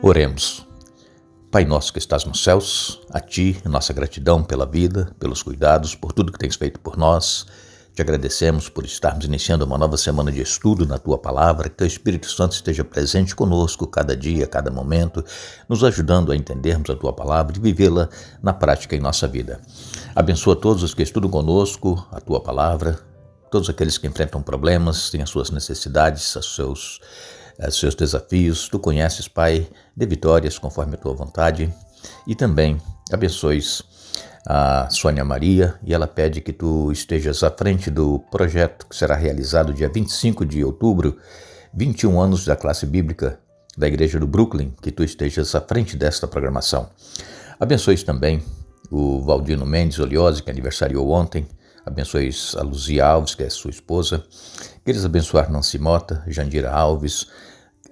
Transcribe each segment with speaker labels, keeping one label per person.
Speaker 1: Oremos. Pai nosso que estás nos céus, a Ti, nossa gratidão pela vida, pelos cuidados, por tudo que tens feito por nós. Te agradecemos por estarmos iniciando uma nova semana de estudo na Tua Palavra, que Teu Espírito Santo esteja presente conosco cada dia, cada momento, nos ajudando a entendermos a Tua Palavra e vivê-la na prática em nossa vida. Abençoa todos os que estudam conosco a Tua Palavra, todos aqueles que enfrentam problemas, têm as suas necessidades, os seus desafios. Tu conheces, Pai, dê vitórias conforme a Tua vontade. E também abençoes a Sônia Maria, e ela pede que Tu estejas à frente do projeto que será realizado dia 25 de outubro, 21 anos da classe bíblica da Igreja do Brooklyn, que Tu estejas à frente desta programação. Abençoes também o Valdino Mendes Oliosi, que aniversariou ontem. Abençoes a Luzia Alves, que é sua esposa. Queres abençoar Nancy Mota, Jandira Alves.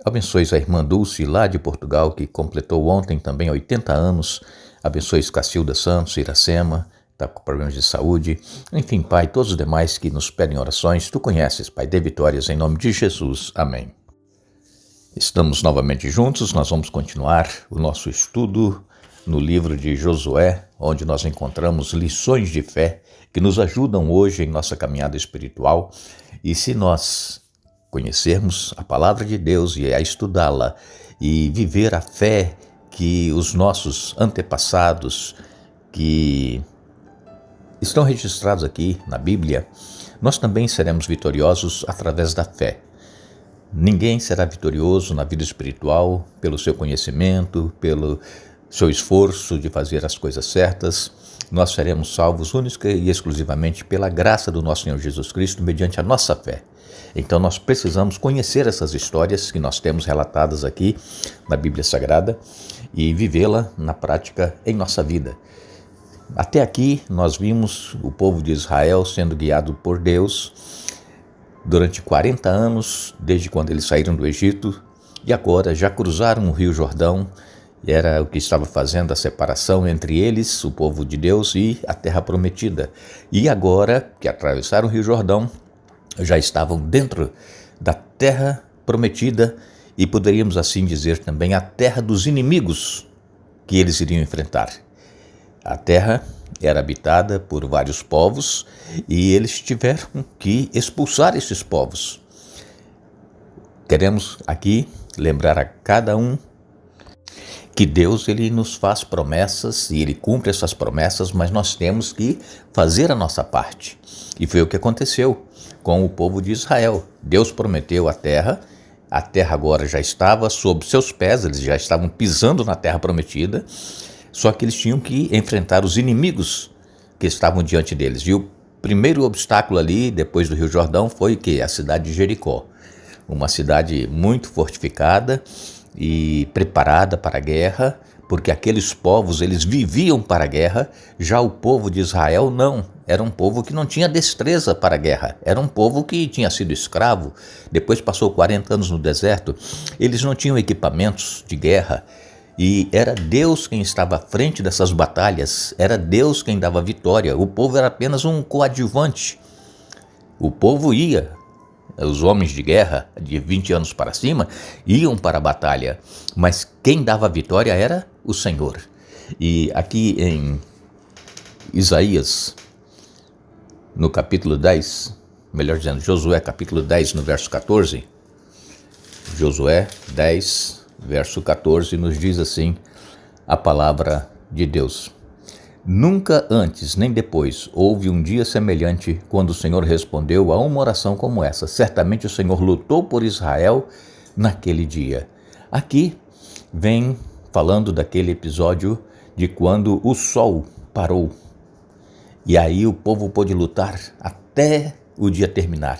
Speaker 1: Abençoes a irmã Dulce, lá de Portugal, que completou ontem também 80 anos. Abençoes Cacilda Santos, Iracema, está com problemas de saúde. Enfim, Pai, todos os demais que nos pedem orações, Tu conheces, Pai, dê vitórias em nome de Jesus. Amém. Estamos novamente juntos, nós vamos continuar o nosso estudo no livro de Josué, onde nós encontramos lições de fé que nos ajudam hoje em nossa caminhada espiritual. E se nós conhecermos a palavra de Deus e a estudá-la e viver a fé que os nossos antepassados, que estão registrados aqui na Bíblia, nós também seremos vitoriosos através da fé. Ninguém será vitorioso na vida espiritual pelo seu conhecimento, pelo seu esforço de fazer as coisas certas. Nós seremos salvos única e exclusivamente pela graça do nosso Senhor Jesus Cristo, mediante a nossa fé. Então nós precisamos conhecer essas histórias que nós temos relatadas aqui na Bíblia Sagrada e vivê-la na prática em nossa vida. Até aqui nós vimos o povo de Israel sendo guiado por Deus durante 40 anos, desde quando eles saíram do Egito, e agora já cruzaram o Rio Jordão. Era o que estava fazendo a separação entre eles, o povo de Deus, e a terra prometida. E agora que atravessaram o Rio Jordão, já estavam dentro da terra prometida e poderíamos assim dizer também a terra dos inimigos que eles iriam enfrentar. A terra era habitada por vários povos e eles tiveram que expulsar esses povos. Queremos aqui lembrar a cada um que Deus ele nos faz promessas e Ele cumpre essas promessas, mas nós temos que fazer a nossa parte. E foi o que aconteceu com o povo de Israel. Deus prometeu a terra agora já estava sob seus pés, eles já estavam pisando na terra prometida, só que eles tinham que enfrentar os inimigos que estavam diante deles. E o primeiro obstáculo ali, depois do Rio Jordão, foi a cidade de Jericó, uma cidade muito fortificada e preparada para a guerra, porque aqueles povos eles viviam para a guerra. Já o povo de Israel não, era um povo que não tinha destreza para a guerra, era um povo que tinha sido escravo, depois passou 40 anos no deserto, eles não tinham equipamentos de guerra, e era Deus quem estava à frente dessas batalhas, era Deus quem dava vitória, o povo era apenas um coadjuvante. O povo ia, os homens de guerra de 20 anos para cima iam para a batalha, mas quem dava a vitória era o Senhor. E aqui em Isaías, no capítulo 10, melhor dizendo, Josué capítulo 10, no verso 14, Josué 10, verso 14, nos diz assim a palavra de Deus: Nunca antes nem depois houve um dia semelhante quando o Senhor respondeu a uma oração como essa. Certamente o Senhor lutou por Israel naquele dia. Aqui vem falando daquele episódio de quando o sol parou. E aí o povo pôde lutar até o dia terminar.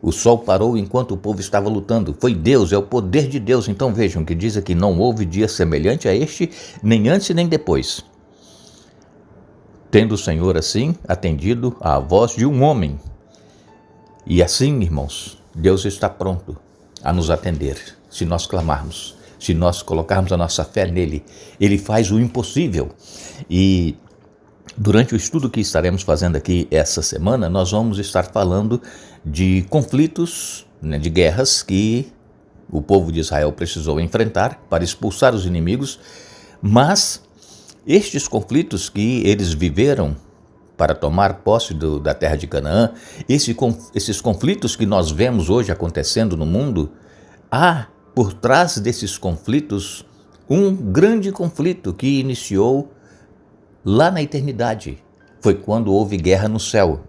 Speaker 1: O sol parou enquanto o povo estava lutando. Foi Deus, é o poder de Deus. Então vejam que diz aqui: não houve dia semelhante a este, nem antes nem depois. Tendo o Senhor assim atendido à voz de um homem. E assim, irmãos, Deus está pronto a nos atender, se nós clamarmos, se nós colocarmos a nossa fé nele. Ele faz o impossível. E durante o estudo que estaremos fazendo aqui essa semana, nós vamos estar falando de conflitos, de guerras que o povo de Israel precisou enfrentar para expulsar os inimigos, mas estes conflitos que eles viveram para tomar posse da terra de Canaã, esses conflitos que nós vemos hoje acontecendo no mundo, há por trás desses conflitos um grande conflito que iniciou lá na eternidade. Foi quando houve guerra no céu.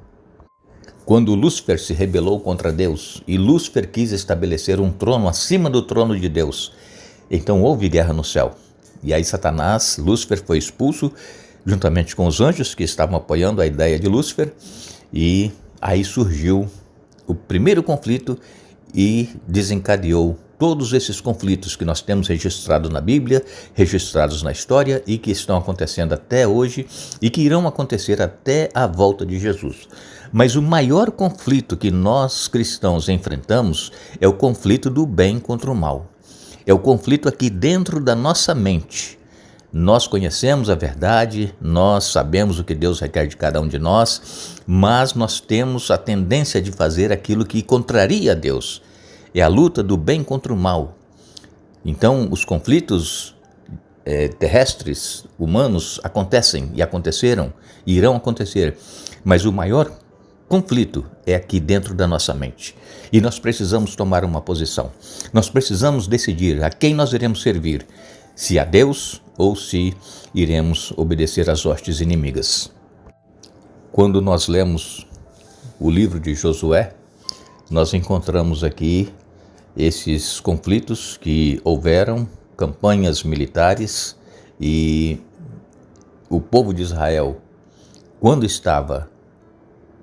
Speaker 1: Quando Lúcifer se rebelou contra Deus e Lúcifer quis estabelecer um trono acima do trono de Deus, então houve guerra no céu. E aí Satanás, Lúcifer, foi expulso juntamente com os anjos que estavam apoiando a ideia de Lúcifer, e aí surgiu o primeiro conflito e desencadeou todos esses conflitos que nós temos registrados na Bíblia, registrados na história e que estão acontecendo até hoje e que irão acontecer até a volta de Jesus. Mas o maior conflito que nós cristãos enfrentamos é o conflito do bem contra o mal. É o conflito aqui dentro da nossa mente. Nós conhecemos a verdade, nós sabemos o que Deus requer de cada um de nós, mas nós temos a tendência de fazer aquilo que contraria a Deus. É a luta do bem contra o mal. Então, os conflitos terrestres, humanos, acontecem e aconteceram e irão acontecer, mas o maior conflito é aqui dentro da nossa mente. E nós precisamos tomar uma posição. Nós precisamos decidir a quem nós iremos servir, se a Deus ou se iremos obedecer às hostes inimigas. Quando nós lemos o livro de Josué, nós encontramos aqui esses conflitos que houveram, campanhas militares, e o povo de Israel, quando estava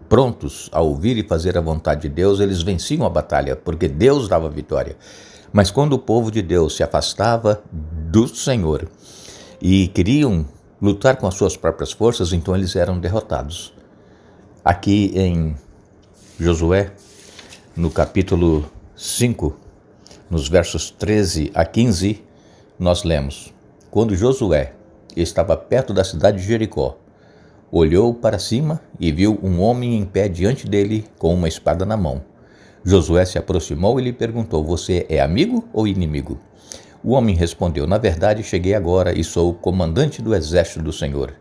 Speaker 1: prontos a ouvir e fazer a vontade de Deus, eles venciam a batalha, porque Deus dava vitória. Mas quando o povo de Deus se afastava do Senhor e queriam lutar com as suas próprias forças, então eles eram derrotados. Aqui em Josué, no capítulo 5, nos versos 13 a 15, nós lemos: Quando Josué estava perto da cidade de Jericó, olhou para cima e viu um homem em pé diante dele com uma espada na mão. Josué se aproximou e lhe perguntou: Você é amigo ou inimigo? O homem respondeu: Na verdade, cheguei agora e sou o comandante do exército do Senhor.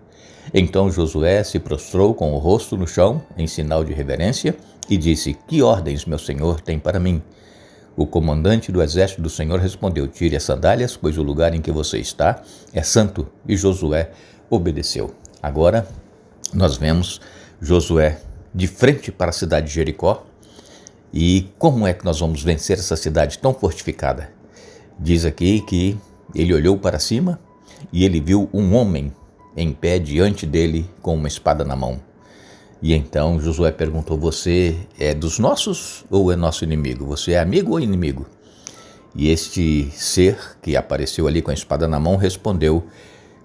Speaker 1: Então Josué se prostrou com o rosto no chão, em sinal de reverência, e disse: Que ordens meu senhor tem para mim? O comandante do exército do Senhor respondeu: Tire as sandálias, pois o lugar em que você está é santo. E Josué obedeceu. Agora nós vemos Josué de frente para a cidade de Jericó. E como é que nós vamos vencer essa cidade tão fortificada? Diz aqui que ele olhou para cima e ele viu um homem em pé diante dele com uma espada na mão. E então Josué perguntou: Você é dos nossos ou é nosso inimigo? Você é amigo ou inimigo? E este ser que apareceu ali com a espada na mão respondeu: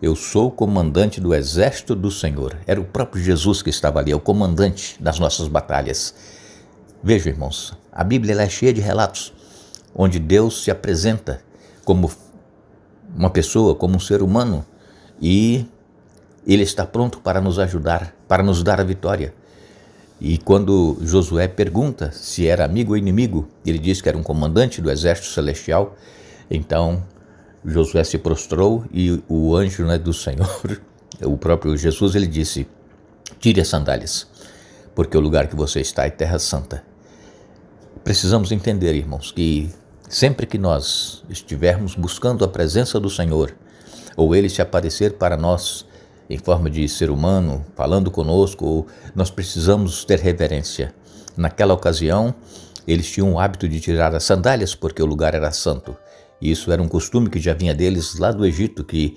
Speaker 1: Eu sou o comandante do exército do Senhor. Era o próprio Jesus que estava ali, é o comandante das nossas batalhas. Vejam, irmãos, a Bíblia é cheia de relatos onde Deus se apresenta como uma pessoa, como um ser humano, e Ele está pronto para nos ajudar, para nos dar a vitória. E quando Josué pergunta se era amigo ou inimigo, ele diz que era um comandante do exército celestial. Então Josué se prostrou e o anjo do Senhor, o próprio Jesus, ele disse: Tire as sandálias, porque o lugar que você está é terra santa. Precisamos entender, irmãos, que sempre que nós estivermos buscando a presença do Senhor, ou Ele se aparecer para nós em forma de ser humano, falando conosco, nós precisamos ter reverência. Naquela ocasião, eles tinham o hábito de tirar as sandálias porque o lugar era santo. E isso era um costume que já vinha deles lá do Egito, que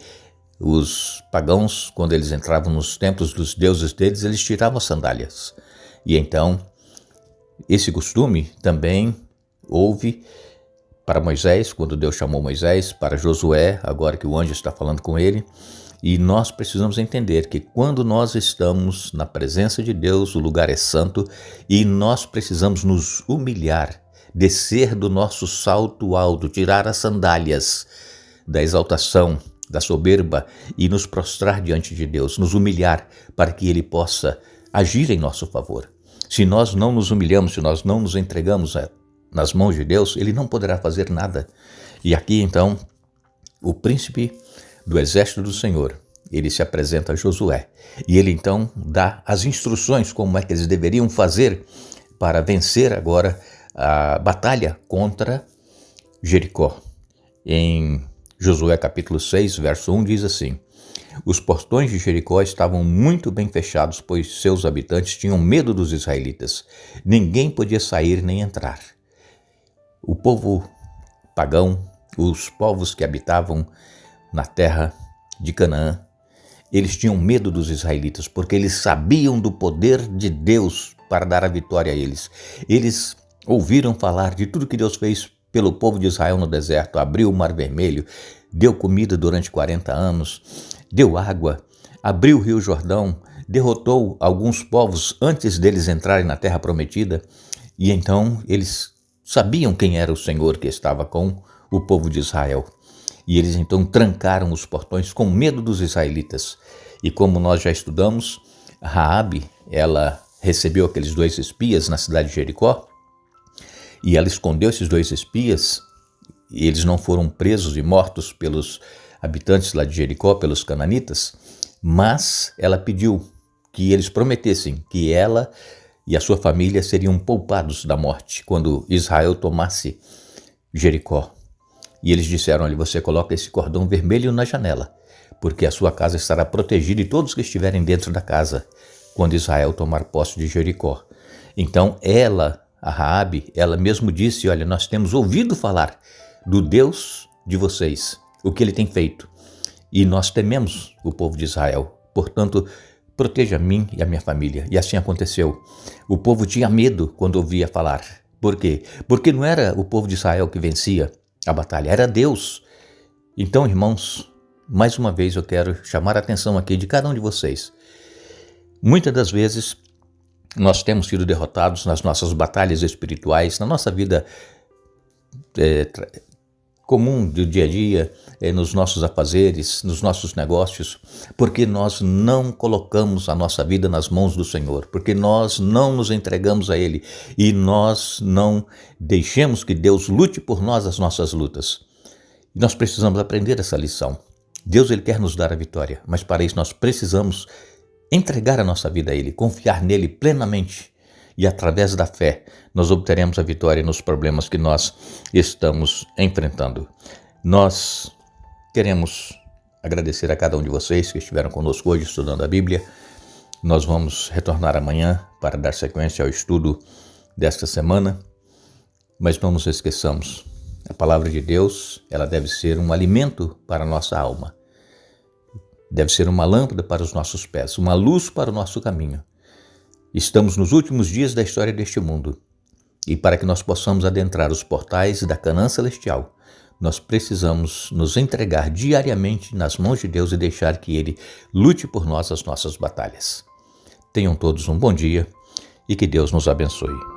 Speaker 1: os pagãos, quando eles entravam nos templos dos deuses deles, eles tiravam as sandálias. E então, esse costume também houve para Moisés, quando Deus chamou Moisés, para Josué, agora que o anjo está falando com ele. E nós precisamos entender que quando nós estamos na presença de Deus, o lugar é santo e nós precisamos nos humilhar, descer do nosso salto alto, tirar as sandálias da exaltação, da soberba e nos prostrar diante de Deus, nos humilhar para que Ele possa agir em nosso favor. Se nós não nos humilhamos, se nós não nos entregamos nas mãos de Deus, ele não poderá fazer nada. E aqui então, o príncipe do exército do Senhor, ele se apresenta a Josué. E ele então dá as instruções como é que eles deveriam fazer para vencer agora a batalha contra Jericó. Em Josué capítulo 6, verso 1 diz assim: os portões de Jericó estavam muito bem fechados, pois seus habitantes tinham medo dos israelitas. Ninguém podia sair nem entrar. O povo pagão, os povos que habitavam na terra de Canaã, eles tinham medo dos israelitas, porque eles sabiam do poder de Deus para dar a vitória a eles. Eles ouviram falar de tudo que Deus fez pelo povo de Israel no deserto, abriu o Mar Vermelho, deu comida durante 40 anos, deu água, abriu o Rio Jordão, derrotou alguns povos antes deles entrarem na terra prometida, e então eles sabiam quem era o Senhor que estava com o povo de Israel. E eles então trancaram os portões com medo dos israelitas. E como nós já estudamos, Raabe, ela recebeu aqueles 2 espias na cidade de Jericó, e ela escondeu esses 2 espias, e eles não foram presos e mortos pelos habitantes lá de Jericó, pelos cananitas, mas ela pediu que eles prometessem que ela e a sua família seriam poupados da morte quando Israel tomasse Jericó. E eles disseram: olha, você coloca esse cordão vermelho na janela, porque a sua casa estará protegida e todos que estiverem dentro da casa quando Israel tomar posse de Jericó. Então ela, a Raabe, ela mesmo disse: olha, nós temos ouvido falar do Deus de vocês, o que ele tem feito, e nós tememos o povo de Israel, portanto, proteja a mim e a minha família. E assim aconteceu. O povo tinha medo quando ouvia falar. Por quê? Porque não era o povo de Israel que vencia a batalha, era Deus. Então, irmãos, mais uma vez eu quero chamar a atenção aqui de cada um de vocês. Muitas das vezes nós temos sido derrotados nas nossas batalhas espirituais, na nossa vida comum do dia a dia, nos nossos afazeres, nos nossos negócios, porque nós não colocamos a nossa vida nas mãos do Senhor, porque nós não nos entregamos a Ele e nós não deixemos que Deus lute por nós as nossas lutas. E nós precisamos aprender essa lição. Deus, Ele quer nos dar a vitória, mas para isso nós precisamos entregar a nossa vida a Ele, confiar nele plenamente. E através da fé, nós obteremos a vitória nos problemas que nós estamos enfrentando. Nós queremos agradecer a cada um de vocês que estiveram conosco hoje estudando a Bíblia. Nós vamos retornar amanhã para dar sequência ao estudo desta semana. Mas não nos esqueçamos, a palavra de Deus, ela deve ser um alimento para a nossa alma. Deve ser uma lâmpada para os nossos pés, uma luz para o nosso caminho. Estamos nos últimos dias da história deste mundo, e para que nós possamos adentrar os portais da Canaã Celestial, nós precisamos nos entregar diariamente nas mãos de Deus e deixar que Ele lute por nós as nossas batalhas. Tenham todos um bom dia e que Deus nos abençoe.